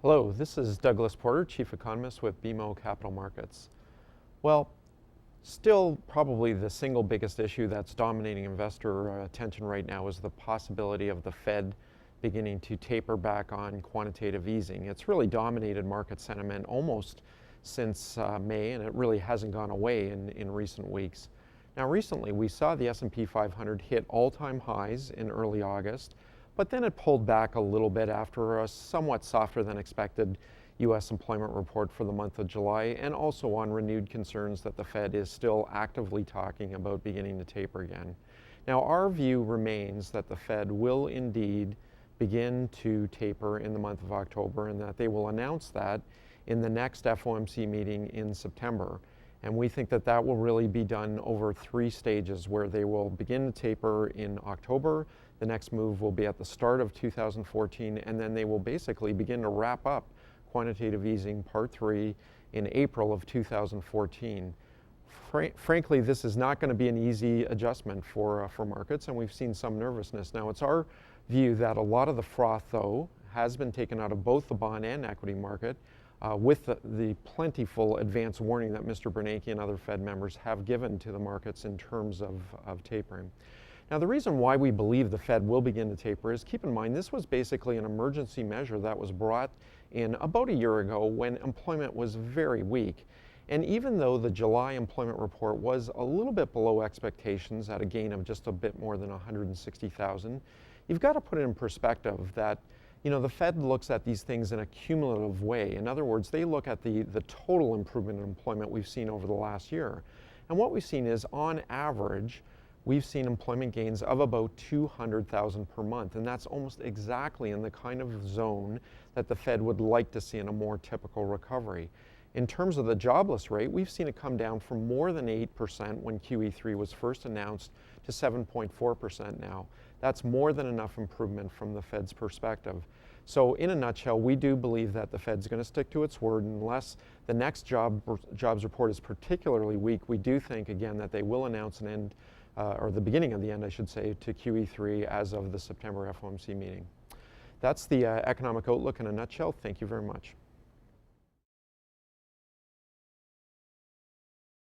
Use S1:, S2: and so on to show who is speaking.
S1: Hello, this is Douglas Porter, Chief Economist with BMO Capital Markets. Well, still probably the single biggest issue that's dominating investor attention right now is the possibility of the Fed beginning to taper back on quantitative easing. It's really dominated market sentiment almost since May, and it really hasn't gone away in recent weeks. Now recently we saw the S&P 500 hit all-time highs in early August, but then it pulled back a little bit after a somewhat softer than expected U.S. employment report for the month of July, and also on renewed concerns that the Fed is still actively talking about beginning to taper again. Now our view remains that the Fed will indeed begin to taper in the month of October, and that they will announce that in the next FOMC meeting in September. And we think that that will really be done over 3 stages, where they will begin to taper in October. The next move will be at the start of 2014, and then they will basically begin to wrap up quantitative easing part 3 in April of 2014. Frankly, this is not going to be an easy adjustment for markets, and we've seen some nervousness. Now, it's our view that a lot of the froth, though, has been taken out of both the bond and equity market with the plentiful advance warning that Mr. Bernanke and other Fed members have given to the markets in terms of tapering. Now, the reason why we believe the Fed will begin to taper is, keep in mind, this was basically an emergency measure that was brought in about a year ago when employment was very weak. And even though the July employment report was a little bit below expectations at a gain of just a bit more than 160,000, you've got to put it in perspective that, you know, the Fed looks at these things in a cumulative way. In other words, they look at the total improvement in employment we've seen over the last year. And what we've seen is, on average, we've seen employment gains of about 200,000 per month, and that's almost exactly in the kind of zone that the Fed would like to see in a more typical recovery. In terms of the jobless rate, we've seen it come down from more than 8% when QE3 was first announced to 7.4% now. That's more than enough improvement from the Fed's perspective. So in a nutshell, we do believe that the Fed's going to stick to its word unless the next jobs report is particularly weak. We do think, again, that they will announce an end, or the beginning of the end, I should say, to QE3 as of the September FOMC meeting. That's the economic outlook in a nutshell. Thank you very much.